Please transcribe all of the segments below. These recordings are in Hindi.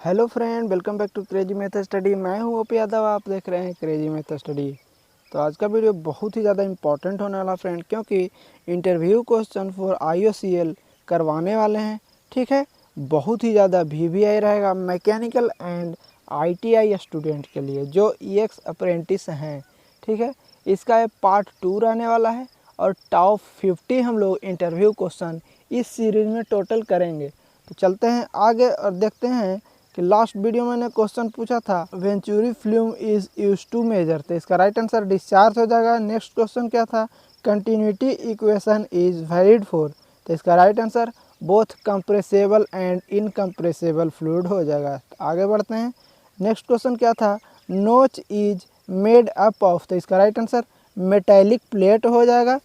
Hello friend, welcome back to crazy method study. मैं हूं ओपी यादव, आप देख रहे हैं क्रेजी मेथड स्टडी। तो आज का वीडियो बहुत ही ज़्यादा इंपॉर्टेंट होने वाला फ्रेंड, क्योंकि इंटरव्यू क्वेश्चन फॉर IOCL करवाने वाले हैं। ठीक है, बहुत ही ज़्यादा VVI रहेगा मैकेनिकल एंड ITI स्टूडेंट के लिए जो EX अप्रेंटिस हैं। ठीक है, इसका ये पार्ट 2 रहने वाला है और टॉप 50 हम लोग इंटरव्यू क्वेश्चन इस सीरीज़ में टोटल करेंगे। तो चलते हैं आगे और देखते हैं कि लास्ट वीडियो में मैंने क्वेश्चन पूछा था venturi flume is use to measure, तो इसका राइट आंसर डिस्चार्ज हो जाएगा। नेक्स्ट क्वेश्चन क्या था, continuity equation is valid for, तो इसका right answer both compressible and incompressible fluid हो जाएगा। तो आगे बढ़ते हैं। नेक्स्ट क्वेश्चन क्या था, नोच इज मेड अप ऑफ, तो इसका राइट आंसर मेटेलिक प्लेट हो जाएगा।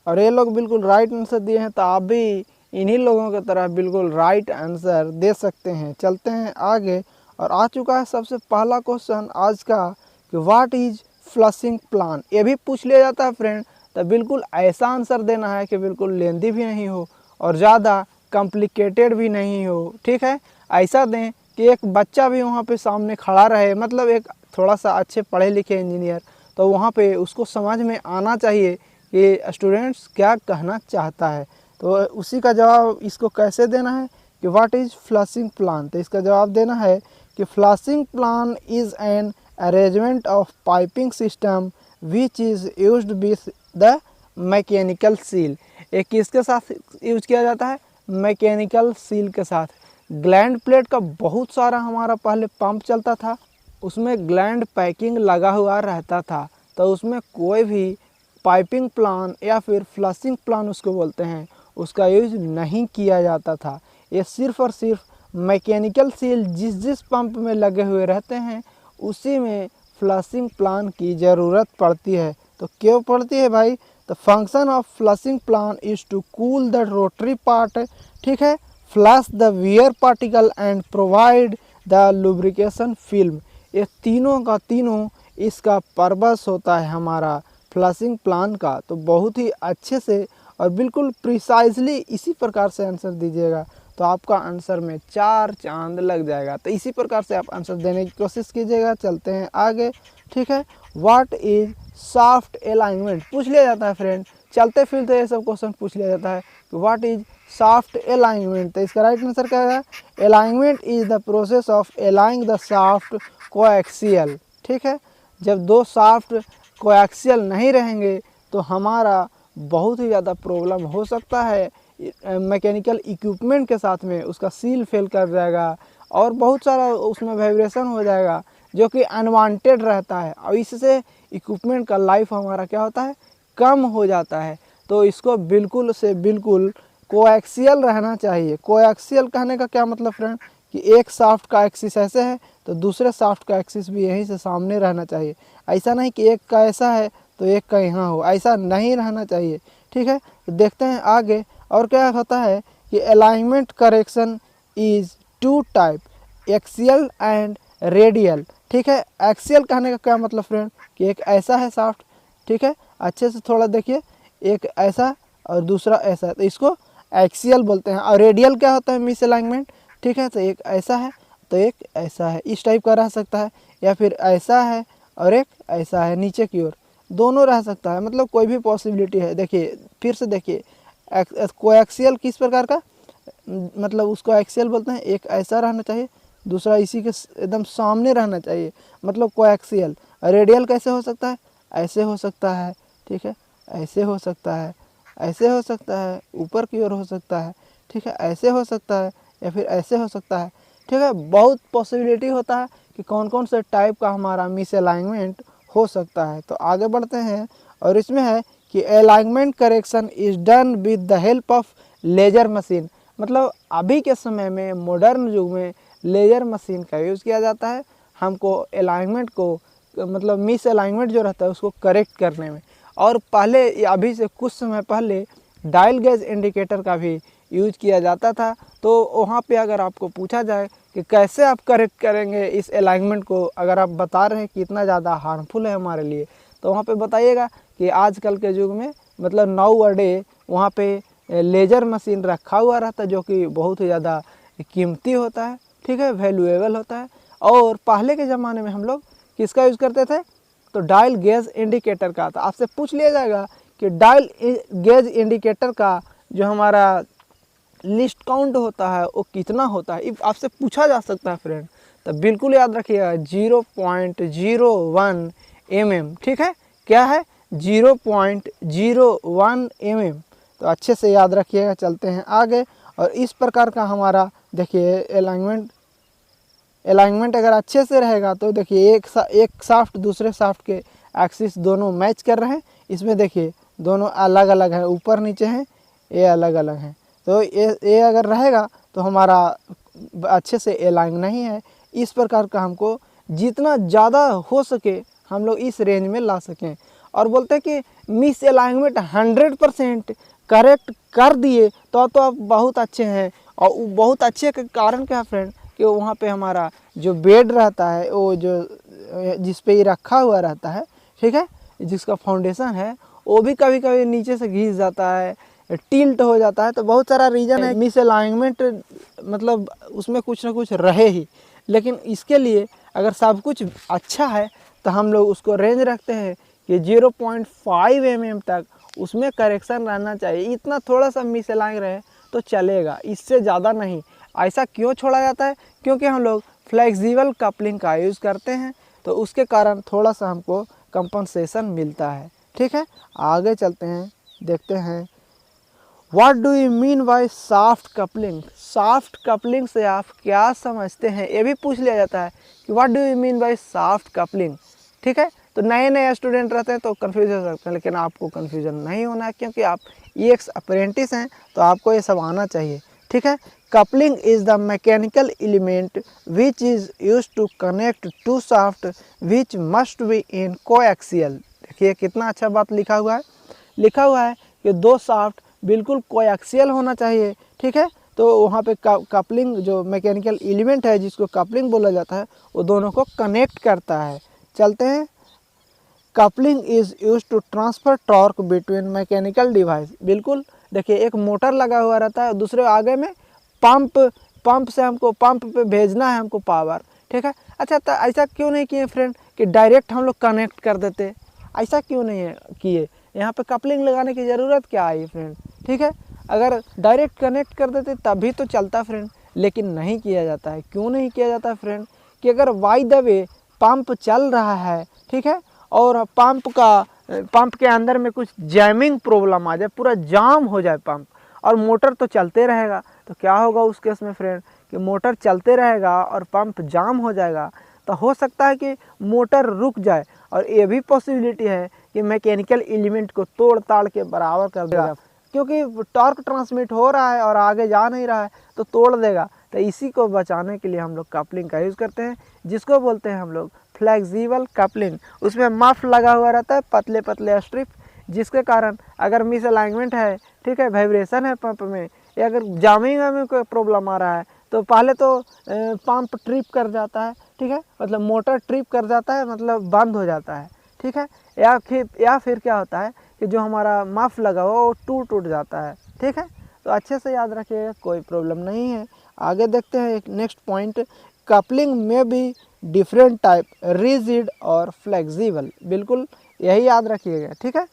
और ये लोग बिल्कुल राइट आंसर दिए हैं, तो आप भी इन्हीं लोगों की तरह बिल्कुल राइट आंसर दे सकते हैं। चलते हैं आगे और आ चुका है सबसे पहला क्वेश्चन आज का कि व्हाट इज फ्लशिंग प्लान। ये भी पूछ लिया जाता है फ्रेंड, तो बिल्कुल ऐसा आंसर देना है कि बिल्कुल लेंदी भी नहीं हो और ज़्यादा कॉम्प्लिकेटेड भी नहीं हो। ठीक है, ऐसा दें कि एक बच्चा भी वहाँ पे सामने खड़ा रहे, मतलब एक थोड़ा सा अच्छे पढ़े लिखे इंजीनियर, तो वहाँ पे उसको समझ में आना चाहिए कि स्टूडेंट्स क्या कहना चाहता है। तो उसी का जवाब इसको कैसे देना है कि व्हाट इज़ फ्लशिंग प्लान, तो इसका जवाब देना है कि flushing plan is an arrangement of piping system which is used with the mechanical seal. एक किसके साथ यूज किया जाता है, मैकेनिकल सील के साथ। ग्लैंड प्लेट का बहुत सारा हमारा पहले पंप चलता था, उसमें ग्लैंड पैकिंग लगा हुआ रहता था, तो उसमें कोई भी पाइपिंग प्लान या फिर फ्लशिंग प्लान उसको बोलते हैं, उसका यूज नहीं किया जाता था। ये सिर्फ और सिर्फ मैकेनिकल सील जिस जिस पंप में लगे हुए रहते हैं उसी में फ्लशिंग प्लान की ज़रूरत पड़ती है। तो क्यों पड़ती है भाई, तो function of flushing plan is to cool the rotary part, ठीक है, flush the wear particle and provide the lubrication film. ये तीनों का तीनों इसका पर्पस होता है हमारा फ्लशिंग प्लान का। तो बहुत ही अच्छे से और बिल्कुल प्रिसाइजली इसी प्रकार से आंसर दीजिएगा, तो आपका आंसर में 4 चांद लग जाएगा। तो इसी प्रकार से आप आंसर देने की कोशिश कीजिएगा। चलते हैं आगे। ठीक है, व्हाट इज सॉफ्ट अलाइनमेंट पूछ लिया जाता है फ्रेंड, चलते फिरते ये सब क्वेश्चन पूछ लिया जाता है कि व्हाट इज सॉफ्ट अलाइनमेंट, तो इसका राइट आंसर क्या है, alignment is the process of aligning the shaft coaxial. ठीक है, जब दो शाफ्ट कोएक्सियल नहीं रहेंगे तो हमारा बहुत ही ज़्यादा प्रॉब्लम हो सकता है। मैकेनिकल इक्विपमेंट के साथ में उसका सील फेल कर जाएगा और बहुत सारा उसमें वाइब्रेशन हो जाएगा जो कि अनवांटेड रहता है, और इससे इक्विपमेंट का लाइफ हमारा क्या होता है, कम हो जाता है। तो इसको बिल्कुल से बिल्कुल कोएक्सियल रहना चाहिए। कोएक्सियल कहने का क्या मतलब फ्रेंड, कि एक शाफ्ट का एक्सिस ऐसे है तो दूसरे शाफ्ट का एक्सिस भी यहीं से सामने रहना चाहिए। ऐसा नहीं कि एक का ऐसा है तो एक का यहाँ हो, ऐसा नहीं रहना चाहिए। ठीक है, तो देखते हैं आगे और क्या होता है कि alignment correction is 2 type, axial and radial. ठीक है, एक्सियल कहने का क्या मतलब फ्रेंड, कि एक ऐसा है शाफ्ट, ठीक है, अच्छे से थोड़ा देखिए, एक ऐसा और दूसरा ऐसा, तो इसको एक्सियल बोलते हैं। और रेडियल क्या होता है, मिस अलाइनमेंट। ठीक है, तो एक ऐसा है तो एक ऐसा है, इस टाइप का रह सकता है, या फिर ऐसा है और एक ऐसा है नीचे की ओर, दोनों रह सकता है, मतलब कोई भी पॉसिबिलिटी है। देखिए फिर से देखिए, कोएक्सियल किस प्रकार का, मतलब उसको एक्सियल बोलते हैं, एक ऐसा रहना चाहिए, दूसरा इसी के एकदम सामने रहना चाहिए, मतलब कोएक्सियल। रेडियल कैसे हो सकता है, ऐसे हो सकता है, ठीक है, ऐसे हो सकता है, ऐसे हो सकता है, ऊपर की ओर हो सकता है, ठीक है, ऐसे हो सकता है, या फिर ऐसे हो सकता है। ठीक है, बहुत पॉसिबिलिटी होता है कि कौन कौन से टाइप का हमारा मिस अलाइनमेंट हो सकता है। तो आगे बढ़ते हैं और इसमें है कि alignment correction is done with the help of laser machine. मतलब अभी के समय में मॉडर्न युग में लेजर मशीन का यूज़ किया जाता है हमको अलाइनमेंट को, मतलब मिस अलाइनमेंट जो रहता है उसको करेक्ट करने में। और पहले, अभी से कुछ समय पहले डायल गेज इंडिकेटर का भी यूज किया जाता था। तो वहाँ पे अगर आपको पूछा जाए कि कैसे आप करेक्ट करेंगे इस अलाइनमेंट को, अगर आप बता रहे हैं कि इतना ज़्यादा हार्मफुल है हमारे लिए, तो वहाँ पे बताइएगा कि आजकल के युग में, मतलब नाउ अ डे, वहाँ पे लेजर मशीन रखा हुआ रहता है जो कि बहुत ही ज़्यादा कीमती होता है। ठीक है, वैल्यूएबल होता है। और पहले के ज़माने में हम लोग किसका यूज़ करते थे, तो डायल गेज इंडिकेटर का था। आपसे पूछ लिया जाएगा कि डायल गेज इंडिकेटर का जो हमारा लिस्ट काउंट होता है वो कितना होता है, आपसे पूछा जा सकता है फ्रेंड। तो बिल्कुल याद रखिएगा 0.01 mm, ठीक है, क्या है 0.01 mm। तो अच्छे से याद रखिएगा। चलते हैं आगे। और इस प्रकार का हमारा देखिए अलाइनमेंट अगर अच्छे से रहेगा तो देखिए एक शाफ्ट दूसरे शाफ्ट के एक्सिस दोनों मैच कर रहे हैं। इसमें देखिए दोनों अलग अलग हैं, ऊपर नीचे हैं, ये अलग अलग हैं। तो ये अगर रहेगा तो हमारा अच्छे से अलाइन नहीं है। इस प्रकार का हमको जितना ज़्यादा हो सके हम लोग इस रेंज में ला सकें। और बोलते हैं कि मिस अलाइनमेंट 100% करेक्ट कर दिए तो आप बहुत अच्छे हैं। और बहुत अच्छे का कारण क्या है फ्रेंड, कि वहाँ पे हमारा जो बेड रहता है, वो जो जिस पे ये रखा हुआ रहता है, ठीक है, जिसका फाउंडेशन है, वो भी कभी कभी नीचे से घिस जाता है, टिल्ट हो जाता है। तो बहुत सारा रीज़न है मिस अलाइनमेंट, मतलब उसमें कुछ ना कुछ रहे ही। लेकिन इसके लिए अगर सब कुछ अच्छा है तो हम लोग उसको रेंज रखते हैं कि 0.5 mm तक उसमें करेक्शन रहना चाहिए। इतना थोड़ा सा मिस अलाइन रहे तो चलेगा, इससे ज़्यादा नहीं। ऐसा क्यों छोड़ा जाता है, क्योंकि हम लोग फ्लेक्सिबल कपलिंग का यूज़ करते हैं, तो उसके कारण थोड़ा सा हमको कंपनसेशन मिलता है। ठीक है, आगे चलते हैं, देखते हैं what do you mean by soft coupling. Soft coupling से आप क्या समझते हैं, ये भी पूछ लिया जाता है कि what do you mean by soft coupling. ठीक है, तो नए नए स्टूडेंट रहते हैं तो कंफ्यूज हो सकते हैं, लेकिन आपको कंफ्यूजन नहीं होना है, क्योंकि आप EX अप्रेंटिस हैं तो आपको ये सब आना चाहिए। ठीक है, coupling is the mechanical element which is use to connect two shaft which must be in coaxial. देखिए कितना अच्छा बात लिखा हुआ है, कि दो शाफ्ट बिल्कुल कोएक्सियल होना चाहिए। ठीक है, तो वहाँ पे कपलिंग जो मैकेनिकल एलिमेंट है जिसको कपलिंग बोला जाता है, वो दोनों को कनेक्ट करता है। चलते हैं, coupling is use to transfer torque between mechanical device. बिल्कुल देखिए, एक मोटर लगा हुआ रहता है, दूसरे आगे में पंप से हमको पंप पे भेजना है हमको पावर। ठीक है, अच्छा तो ऐसा क्यों नहीं किए फ्रेंड कि डायरेक्ट हम लोग कनेक्ट कर देते, ऐसा क्यों नहीं है किए, यहाँ पे कपलिंग लगाने की ज़रूरत क्या आई फ्रेंड। ठीक है, अगर डायरेक्ट कनेक्ट कर देते तभी तो चलता फ्रेंड, लेकिन नहीं किया जाता है। क्यों नहीं किया जाता फ्रेंड, कि अगर बाय द वे पंप चल रहा है, ठीक है, और पंप के अंदर में कुछ जैमिंग प्रॉब्लम आ जाए, पूरा जाम हो जाए पंप, और मोटर तो चलते रहेगा, तो क्या होगा उस केस में फ्रेंड, कि मोटर चलते रहेगा और पंप जाम हो जाएगा। तो हो सकता है कि मोटर रुक जाए, और ये भी पॉसिबिलिटी है कि मैकेनिकल एलिमेंट को तोड़ ताड़ के बराबर कर देगा, क्योंकि टॉर्क ट्रांसमिट हो रहा है और आगे जा नहीं रहा है तो तोड़ देगा। तो इसी को बचाने के लिए हम लोग कपलिंग का यूज़ करते हैं, जिसको बोलते हैं हम लोग फ्लेक्सिबल कपलिंग। उसमें मफ लगा हुआ रहता है, पतले पतले स्ट्रिप, जिसके कारण अगर मिस अलाइनमेंट है, ठीक है, वाइब्रेशन है पंप में, या अगर जामिंग में कोई प्रॉब्लम आ रहा है, तो पहले तो पंप ट्रिप कर जाता है। ठीक है, मतलब मोटर ट्रिप कर जाता है, मतलब बंद हो जाता है। ठीक है, या फिर क्या होता है कि जो हमारा मफ लगा हुआ वो टूट जाता है। ठीक है, तो अच्छे से याद रखिएगा, कोई प्रॉब्लम नहीं है। आगे देखते हैं एक नेक्स्ट पॉइंट, कपलिंग में भी डिफरेंट टाइप, रिजिड और फ्लेक्सिबल। बिल्कुल यही याद रखिएगा। ठीक है,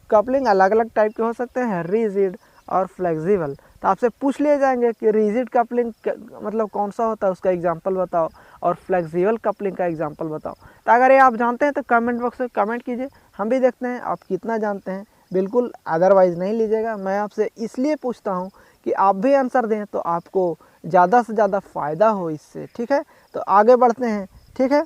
कपलिंग अलग अलग टाइप के हो सकते हैं, रिजिड और फ्लेक्सिबल। तो आपसे पूछ लिए जाएंगे कि रिजिड कपलिंग मतलब कौन सा होता है, उसका एग्जांपल बताओ, और फ्लेक्सिबल कपलिंग का एग्जांपल बताओ। तो अगर ये आप जानते हैं तो कमेंट बॉक्स में कमेंट कीजिए, हम भी देखते हैं आप कितना जानते हैं। बिल्कुल अदरवाइज़ नहीं लीजिएगा, मैं आपसे इसलिए पूछता हूँ कि आप भी आंसर दें तो आपको ज़्यादा से ज़्यादा फ़ायदा हो इससे। ठीक है, तो आगे बढ़ते हैं। ठीक है,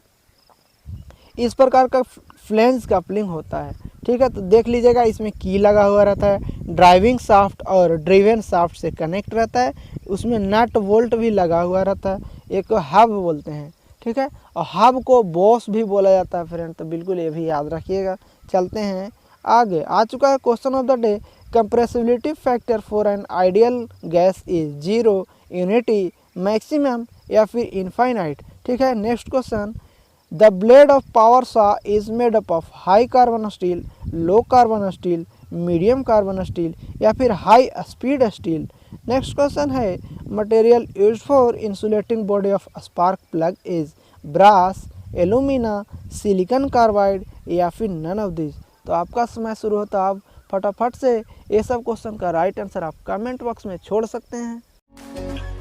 इस प्रकार का फ्लेंज कपलिंग होता है। ठीक है, तो देख लीजिएगा, इसमें की लगा हुआ रहता है, ड्राइविंग शाफ्ट और ड्रिवन शाफ्ट से कनेक्ट रहता है, उसमें नट बोल्ट भी लगा हुआ रहता है, एक हब बोलते हैं। ठीक है, और हब को बॉस भी बोला जाता है फ्रेंड, तो बिल्कुल ये भी याद रखिएगा। चलते हैं आगे, आ चुका है question of the day, compressibility factor for an ideal gas is 0, unity, maximum या फिर इनफाइनाइट। ठीक है, next question, the blade of power saw is made up of high carbon steel, low carbon steel, medium carbon steel या फिर high speed steel. Next question है material used for insulating body of spark plug is brass, alumina, silicon carbide या फिर नन ऑफ दिस। तो आपका समय शुरू होता है, आप फटाफट से ये सब क्वेश्चन का राइट आंसर आप कमेंट बॉक्स में छोड़ सकते हैं।